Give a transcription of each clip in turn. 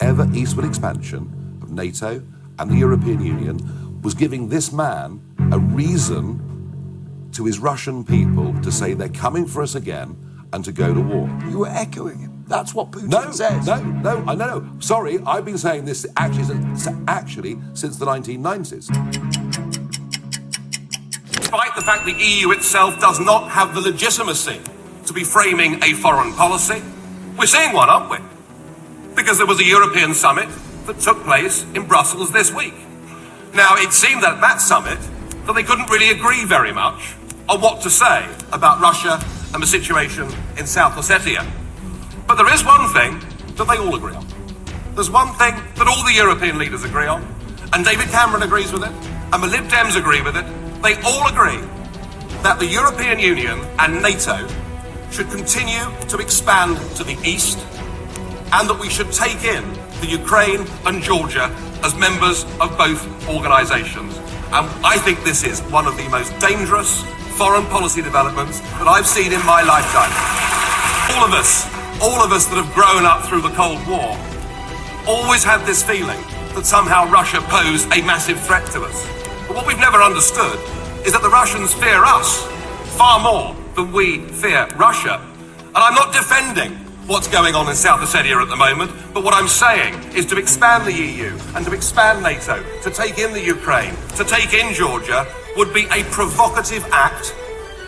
ever eastward expansion of NATO and the European Union was giving this man a reason to his Russian people to say they're coming for us again and to go to war. You were echoing him. That's what Putin says. No. Sorry, I've been saying this actually since the 1990s. Despite the fact the EU itself does not have the legitimacy to be framing a foreign policy, we're seeing one, aren't we? Because there was a European summit that took place in Brussels this week. Now, it seemed at that summit that they couldn't really agree very much on what to say about Russia and the situation in South Ossetia. But there is one thing that they all agree on. There's one thing that all the European leaders agree on, and David Cameron agrees with it, and the Lib Dems agree with it. They all agree that the European Union and NATO should continue to expand to the east, and that we should take in the Ukraine and Georgia as members of both organisations. And I think this is one of the most dangerous foreign policy developments that I've seen in my lifetime. All of us that have grown up through the Cold War always had this feeling that somehow Russia posed a massive threat to us. But what we've never understood is that the Russians fear us far more than we fear Russia. And I'm not defending what's going on in South Ossetia at the moment, but what I'm saying is to expand the EU and to expand NATO, to take in the Ukraine, to take in Georgia, would be a provocative act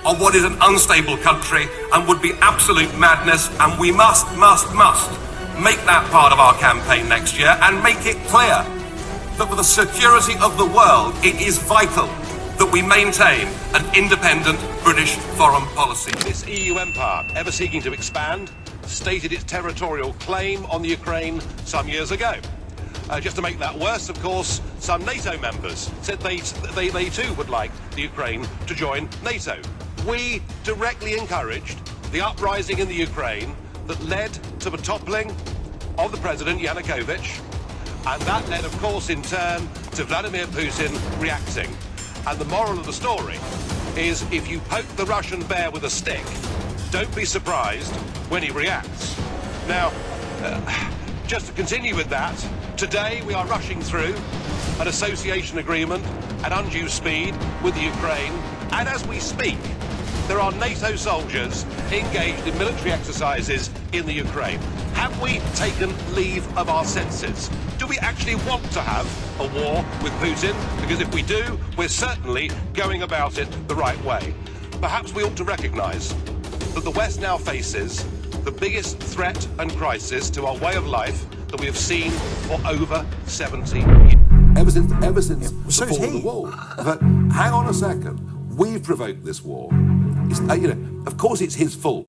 on what is an unstable country and would be absolute madness, and we must make that part of our campaign next year and make it clear that for the security of the world, it is vital that we maintain an independent British foreign policy. This EU empire, ever seeking to expand, stated its territorial claim on the Ukraine some years ago. Just to make that worse, of course, some NATO members said they too would like the Ukraine to join NATO. We directly encouraged the uprising in the Ukraine that led to the toppling of the president, Yanukovych, and that led, of course, in turn to Vladimir Putin reacting. And the moral of the story is, if you poke the Russian bear with a stick, don't be surprised when he reacts. Now, just to continue with that, today we are rushing through an association agreement at undue speed with the Ukraine, and as we speak, there are NATO soldiers engaged in military exercises in the Ukraine. Have we taken leave of our senses? Do we actually want to have a war with Putin? Because if we do, we're certainly going about it the right way. Perhaps we ought to recognise that the West now faces the biggest threat and crisis to our way of life that we have seen for over 70 years. Ever since the fall of the wall. But hang on a second. We've provoked this war. Of course it's his fault.